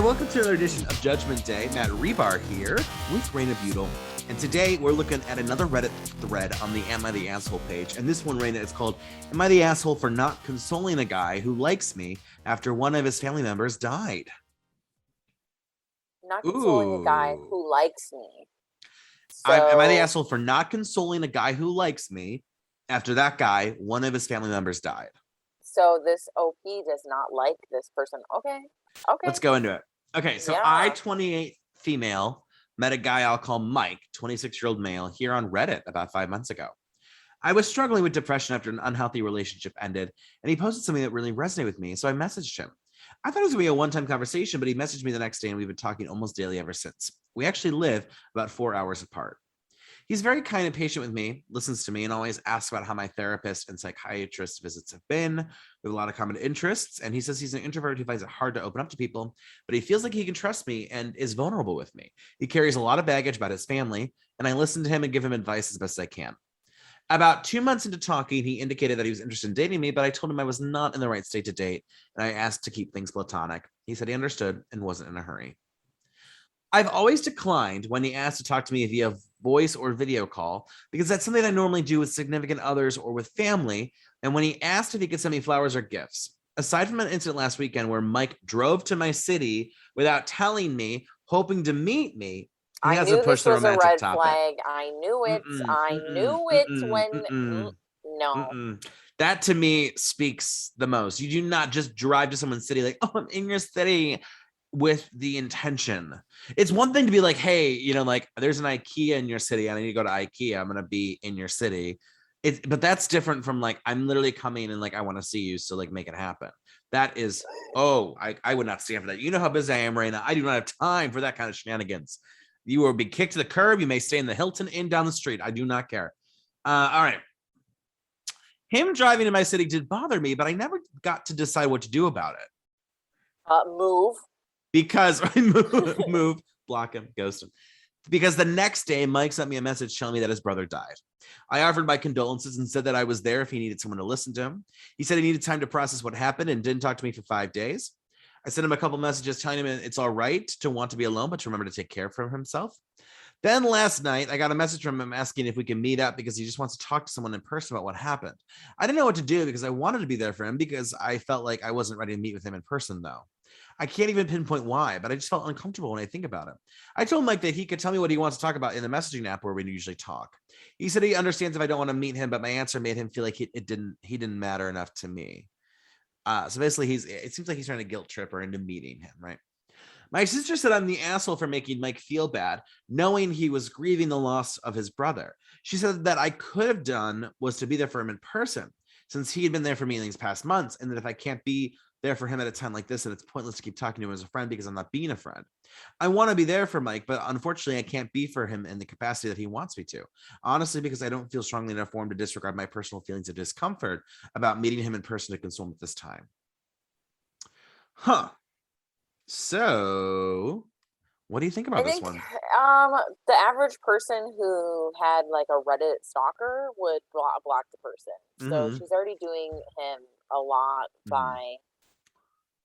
welcome to another edition of Judgment Day. Matt Rebar here with Raina Butel. And today we're looking at another Reddit thread on the Am I the Asshole page. And this one, Raina, is called, Am I the Asshole for Not Consoling a Guy Who Likes Me After One of His Family Members Died? Not consoling a guy who likes me. Am I the asshole for not consoling a guy who likes me after that guy, one of his family members died? So this OP does not like this person. Okay. Let's go into it. Okay, so I, 28 female, met a guy I'll call Mike, 26-year-old male, here on Reddit about 5 months ago. I was struggling with depression after an unhealthy relationship ended, and he posted something that really resonated with me, so I messaged him. I thought it was going to be a one-time conversation, but he messaged me the next day, and we've been talking almost daily ever since. We actually live about 4 hours apart. He's very kind and patient with me, listens to me, and always asks about how my therapist and psychiatrist visits have been. We have a lot of common interests, and he says he's an introvert who finds it hard to open up to people, but he feels like he can trust me and is vulnerable with me. He carries a lot of baggage about his family, and I listen to him and give him advice as best I can. About 2 months into talking, he indicated that he was interested in dating me, but I told him I was not in the right state to date, and I asked to keep things platonic. He said he understood and wasn't in a hurry. I've always declined when he asked to talk to me via voice or video call because that's something I normally do with significant others or with family, and when he asked if he could send me flowers or gifts. Aside from an incident last weekend where Mike drove to my city without telling me, hoping to meet me, he hasn't pushed the romantic topic. Flag. I knew it. I knew it when That to me speaks the most. You do not just drive to someone's city like, oh, I'm in your city with the intention. It's one thing to be like, hey, like there's an IKEA in your city and I need to go to IKEA. I'm going to be in your city. But that's different from like, I'm literally coming and like, I want to see you. So like make it happen. That is, I would not stand for that. You know how busy I am right now. I do not have time for that kind of shenanigans. You will be kicked to the curb. You may stay in the Hilton Inn down the street. I do not care. All right. Him driving to my city did bother me, but I never got to decide what to do about it. Move. Because I move, block him, ghost him. Because the next day, Mike sent me a message telling me that his brother died. I offered my condolences and said that I was there if he needed someone to listen to him. He said he needed time to process what happened and didn't talk to me for 5 days. I sent him a couple messages telling him it's all right to want to be alone, but to remember to take care of himself. Then last night, I got a message from him asking if we can meet up because he just wants to talk to someone in person about what happened. I didn't know what to do because I wanted to be there for him because I felt like I wasn't ready to meet with him in person, though. I can't even pinpoint why, but I just felt uncomfortable when I think about it. I told Mike that he could tell me what he wants to talk about in the messaging app where we usually talk. He said he understands if I don't want to meet him, but my answer made him feel like he didn't matter enough to me. So basically, it seems like he's trying to guilt trip her into meeting him, right? My sister said I'm the asshole for making Mike feel bad, knowing he was grieving the loss of his brother. She said that I could have done was to be there for him in person, since he had been there for me in these past months, and that if I can't be there for him at a time like this, and it's pointless to keep talking to him as a friend because I'm not being a friend. I want to be there for Mike, but unfortunately I can't be for him in the capacity that he wants me to. Honestly, because I don't feel strongly enough for him to disregard my personal feelings of discomfort about meeting him in person to console him at this time. So what do you think about this one? The average person who had like a Reddit stalker would block the person. So she's already doing him a lot by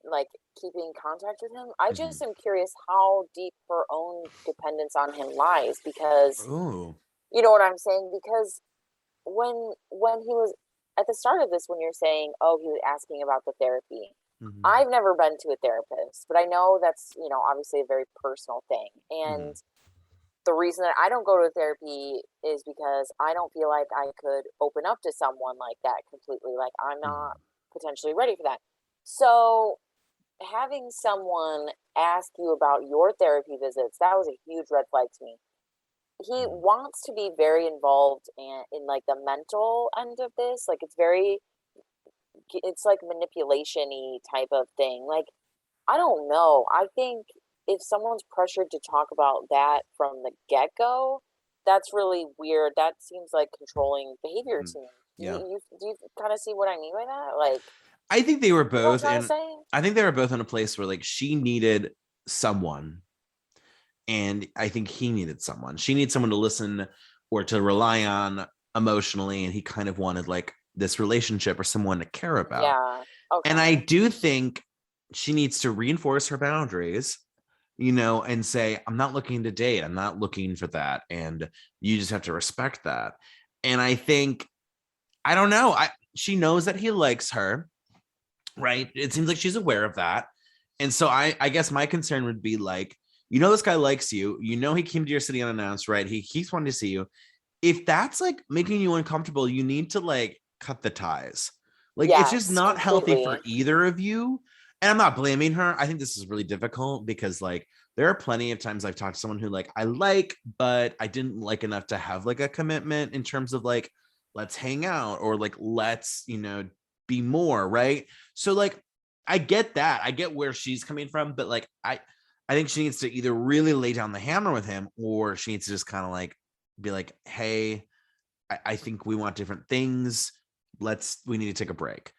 like keeping contact with him. I just am curious how deep her own dependence on him lies, because you know what I'm saying? Because when he was at the start of this, when you're saying, oh, he was asking about the therapy, I've never been to a therapist, but I know that's, obviously a very personal thing. And the reason that I don't go to therapy is because I don't feel like I could open up to someone like that completely. Like I'm not potentially ready for that. So having someone ask you about your therapy visits, that was a huge red flag to me. He wants to be very involved in like the mental end of this. Like it's like manipulation-y type of thing. Like, I don't know. I think if someone's pressured to talk about that from the get-go, that's really weird. That seems like controlling behavior to me. Yeah. Do you kind of see what I mean by that? Like, I think they were both I think they were both in a place where like she needed someone and I think he needed someone. She needed someone to listen or to rely on emotionally, and he kind of wanted like this relationship or someone to care about. Yeah. Okay. And I do think she needs to reinforce her boundaries and say, I'm not looking to date. I'm not looking for that. And you just have to respect that. And I think, I don't know. She knows that he likes her, right? It seems like she's aware of that. And so I guess my concern would be like, this guy likes you. He came to your city unannounced, right? He keeps wanting to see you. If that's like making you uncomfortable, you need to like cut the ties. Like, it's just Yes, not healthy for completely. either of you. And I'm not blaming her. I think this is really difficult because like there are plenty of times I've talked to someone who like I like, but I didn't like enough to have like a commitment in terms of like, let's hang out or like, let's, be more, right? So like, I get that. I get where she's coming from, but like, I think she needs to either really lay down the hammer with him or she needs to just kind of like be like, hey, I think we want different things. We need to take a break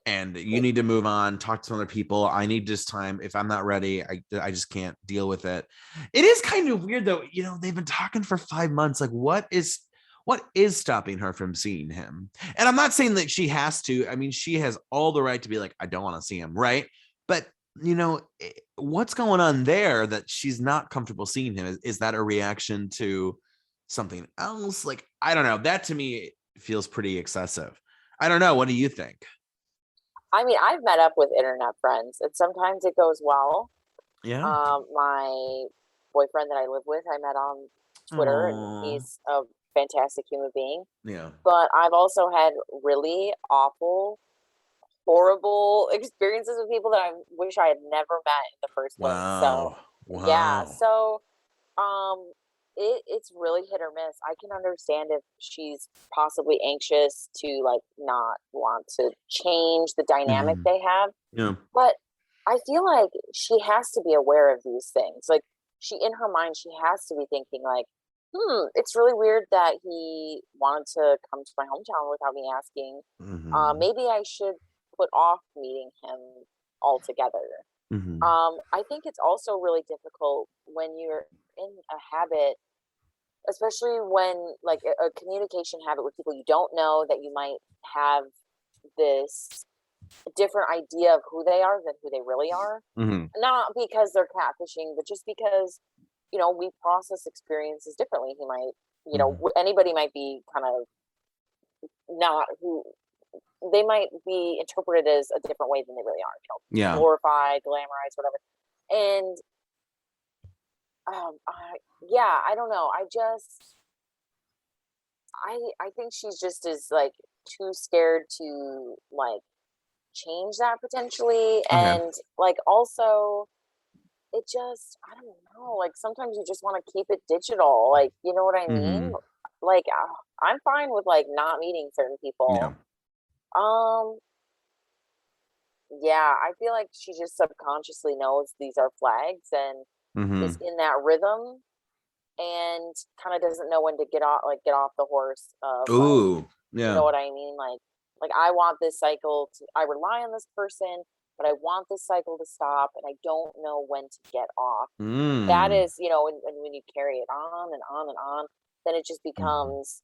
and you need to move on, talk to some other people. I need this time. If I'm not ready, I just can't deal with it. It is kind of weird though. They've been talking for 5 months. Like what is stopping her from seeing him? And I'm not saying that she has to. I mean, she has all the right to be like, I don't want to see him. Right. But what's going on there that she's not comfortable seeing him? Is that a reaction to something else? Like, I don't know. That to me feels pretty excessive. I don't know. What do you think? I mean, I've met up with internet friends, and sometimes it goes well. Yeah. My boyfriend that I live with, I met on Twitter, and Aww. he's a fantastic human being. Yeah. But I've also had really awful, horrible experiences with people that I wish I had never met in the first place. So, Wow. yeah. Wow. So, um, it's really hit or miss. I can understand if she's possibly anxious to like not want to change the dynamic Mhm. they have, Yeah. but I feel like she has to be aware of these things. Like she in her mind, she has to be thinking like, it's really weird that he wanted to come to my hometown without me asking. Mhm. Maybe I should put off meeting him altogether. Mhm. I think it's also really difficult when you're in a habit, especially when like a communication habit with people you don't know, that you might have this different idea of who they are than who they really are. Mhm. Not because they're catfishing, but just because, we process experiences differently. He might, Mhm. anybody might be kind of not who they might be interpreted as a different way than they really are, Yeah. glorified, glamorized, whatever. And yeah, I don't know. I think she's just is like too scared to like change that potentially. Okay. And like also it just, I don't know, like sometimes you just want to keep it digital, like, you know what I mean? Mhm. Like I'm fine with like not meeting certain Yeah. people. um yeah, I feel like she just subconsciously knows these are flags and is Mhm. in that rhythm and kind of doesn't know when to get off the horse of like, Ooh. you know Yeah. what I mean? Like I want this cycle to, I rely on this person, but I want this cycle to stop and I don't know when to get off. That Mm. is, when you carry it on and on and on, then it just Mhm. becomes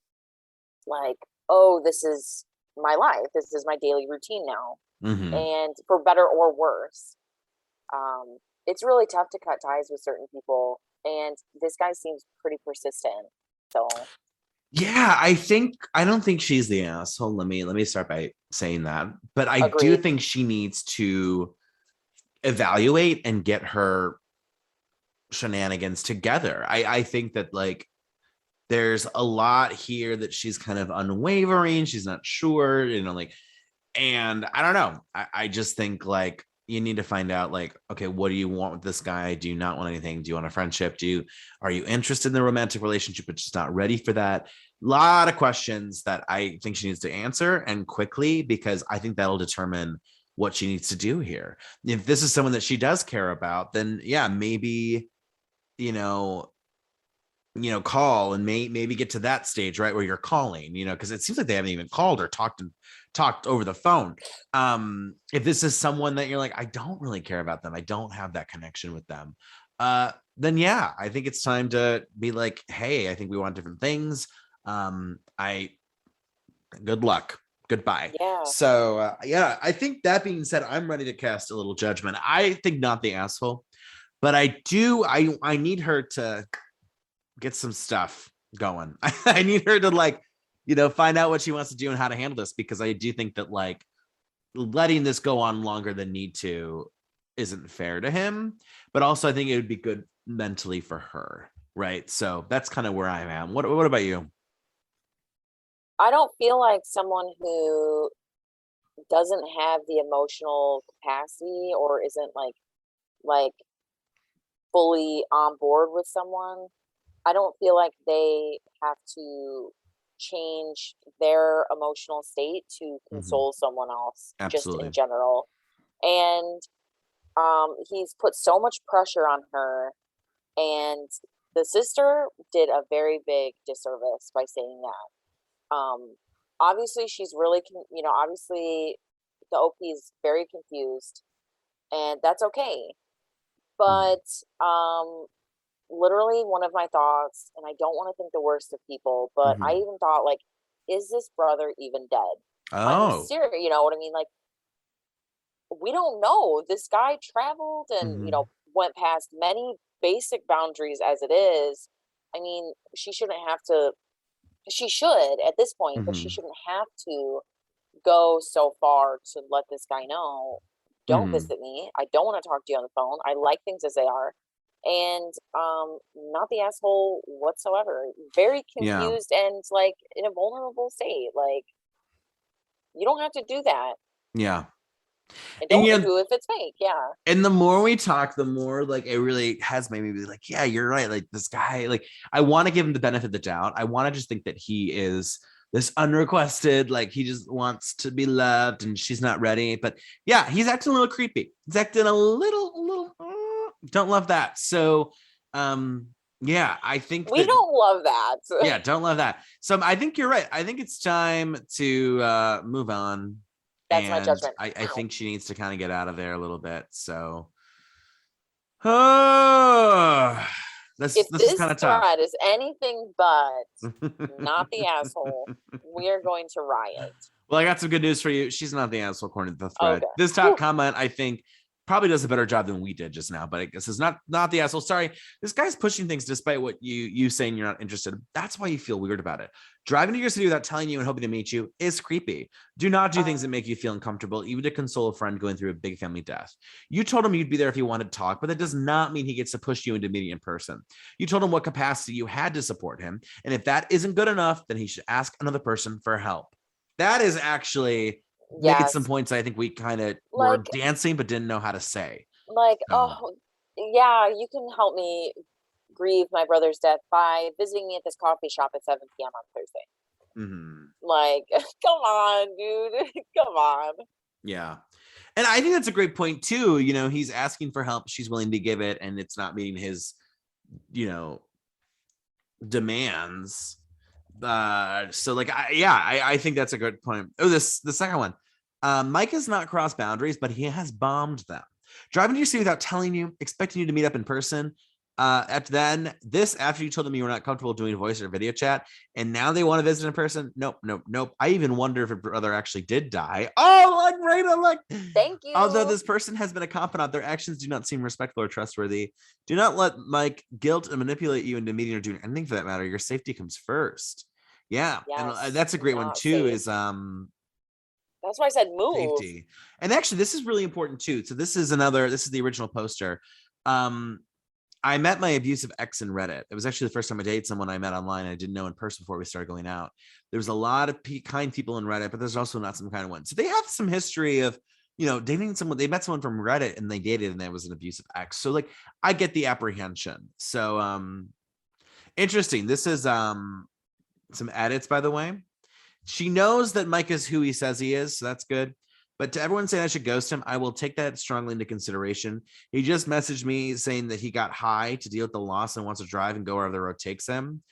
like, oh, this is my life. This is my daily routine now. Mhm. And for better or worse, it's really tough to cut ties with certain people. And this guy seems pretty persistent. So Yeah, I don't think she's the asshole. Let me start by saying that. But I do agreed. think she needs to evaluate and get her shenanigans together. I think that like there's a lot here that she's kind of unwavering. She's not sure, like, and I don't know. I just think like you need to find out like, okay, what do you want with this guy? Do you not want anything? Do you want a friendship? Are you interested in the romantic relationship, but just not ready for that? A lot of questions that I think she needs to answer and quickly, because I think that'll determine what she needs to do here. If this is someone that she does care about, then yeah, maybe, you know, call and maybe get to that stage, right, where you're calling, because it seems like they haven't even called or talked over the phone. If this is someone that you're like, I don't really care about them, I don't have that connection with them, then yeah, I think it's time to be like, hey, I think we want different things. I Good luck, goodbye. Yeah. So yeah, I think that being said, I'm ready to cast a little judgment. I think not the asshole. But I need her to get some stuff going. I need her to like, find out what she wants to do and how to handle this, because I do think that like letting this go on longer than need to isn't fair to him, but also I think it would be good mentally for her, right? So that's kind of where I am. What about you? I don't feel like someone who doesn't have the emotional capacity or isn't like fully on board with someone, I don't feel like they have to change their emotional state to console someone else, just in Absolutely. general. And he's put so much pressure on her, and the sister did a very big disservice by saying that. Obviously she's really obviously the OP is very confused, and that's okay. But literally one of my thoughts, and I don't want to think the worst of people, but I even thought, like, is this brother even dead? I'm Oh. serious, you know what I mean? Like, we don't know. This guy traveled and, went past many basic boundaries as it is. I mean, she should at this point, but she shouldn't have to go so far to let this guy know, don't visit me. I don't want to talk to you on the phone. I like things as they are. And not the asshole whatsoever. Very Yeah. confused and like in a vulnerable state. Like, you don't have to do that. Yeah. And And don't do if it's fake. Yeah. and the more we talk, the more like it really has made me be like, yeah, you're right. Like this guy, like I want to give him the benefit of the doubt. I want to just think that he is this unrequested, like he just wants to be loved and she's not ready. But yeah, he's acting a little creepy. He's acting a little don't love that. So yeah, I think We don't love that. yeah, don't love that. So I think you're right. I think it's time to move on. That's my And judgment. I think she needs to kind of get out of there a little bit. So oh, If this is this kind of tough. thread is anything but not the asshole, we're going to riot. Well, I got some good news for you. She's not the asshole according to the thread. Okay. This top comment, I think, probably does a better job than we did just now, but I guess it's not the asshole. Sorry, this guy's pushing things despite what you saying you're not interested. That's why you feel weird about it. Driving to your city without telling you and hoping to meet you is creepy. Do not do things that make you feel uncomfortable, even to console a friend going through a big family death. You told him you'd be there if he wanted to talk, but that does not mean he gets to push you into meeting in person. You told him what capacity you had to support him, and if that isn't good enough, then he should ask another person for help. That is actually making some points I think we kind of were dancing but didn't know how to say. Like, oh, yeah, you can help me grieve my brother's death by visiting me at this coffee shop at 7 p.m. on Thursday. Like, come on, dude. Come on. Yeah. And I think that's a great point too. He's asking for help. She's willing to give it, and it's not meeting his, demands. So like, I think that's a good point. Oh, the second one. Mike has not crossed boundaries, but he has bombed them. Driving to your city without telling you, expecting you to meet up in person. After you told them you were not comfortable doing voice or video chat, and now they want to visit in person. Nope. I even wonder if a brother actually did die. Oh, like Rita, like thank you. Although this person has been a confidant, their actions do not seem respectful or trustworthy. Do not let Mike guilt and manipulate you into meeting or doing anything for that matter. Your safety comes first. Yeah, yes, and that's a great one too. Safe. Is that's why I said move. Safety. And actually, this is really important too. So this is the original poster. I met my abusive ex in Reddit. It was actually the first time I dated someone I met online. I didn't know in person before we started going out. There was a lot of kind people in Reddit, but there's also not some kind of one. So they have some history of, dating someone. They met someone from Reddit and they dated, and there was an abusive ex. So like, I get the apprehension. So interesting. This is some edits, by the way. She knows that Mike is who he says he is, so that's good. But to everyone saying I should ghost him, I will take that strongly into consideration. He just messaged me saying that he got high to deal with the loss and wants to drive and go wherever the road takes him.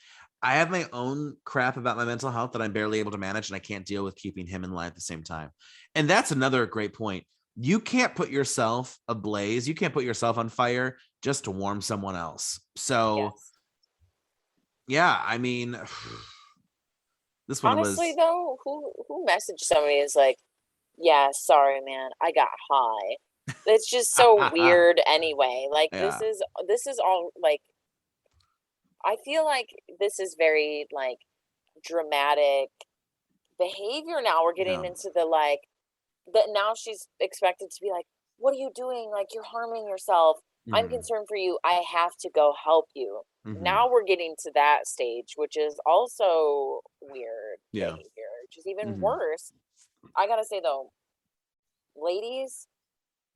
I have my own crap about my mental health that I'm barely able to manage, and I can't deal with keeping him in line at the same time. And that's another great point. You can't put yourself ablaze. You can't put yourself on fire just to warm someone else. So, yeah, I mean, this one honestly, though, who messaged somebody is like, yeah, sorry, man, I got high. It's just so weird anyway. Like Yeah. this is all like, I feel like this is very like dramatic behavior now. We're getting Yeah. into the like that now she's expected to be like, what are you doing? Like, you're harming yourself. I'm Mhm. concerned for you. I have to go help you. Mhm. Now we're getting to that stage, which is also weird Yeah. behavior, which is even Mhm. worse. I gotta say though, ladies,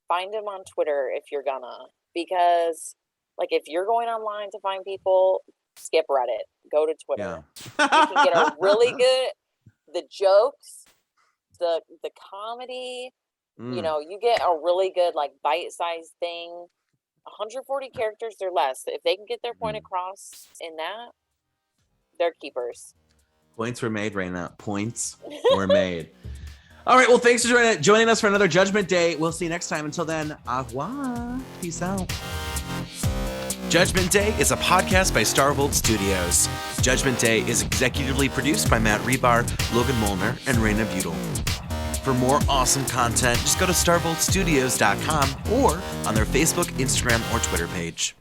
find him on Twitter if you're gonna, because like if you're going online to find people, skip Reddit, go to Yeah. Twitter. You can get a really good, the jokes, the comedy, you Mm. know, you get a really good like bite-sized thing. 140 characters or less. If they can get their point across in that, they're keepers. Points were made, Raina. Points were made. All right. Well, thanks for joining us for another Judgment Day. We'll see you next time. Until then, au revoir. Peace out. Judgment Day is a podcast by Starvolt Studios. Judgment Day is executively produced by Matt Rebar, Logan Molnar, and Raina Butel. For more awesome content, just go to starvoltstudios.com or on their Facebook, Instagram, or Twitter page.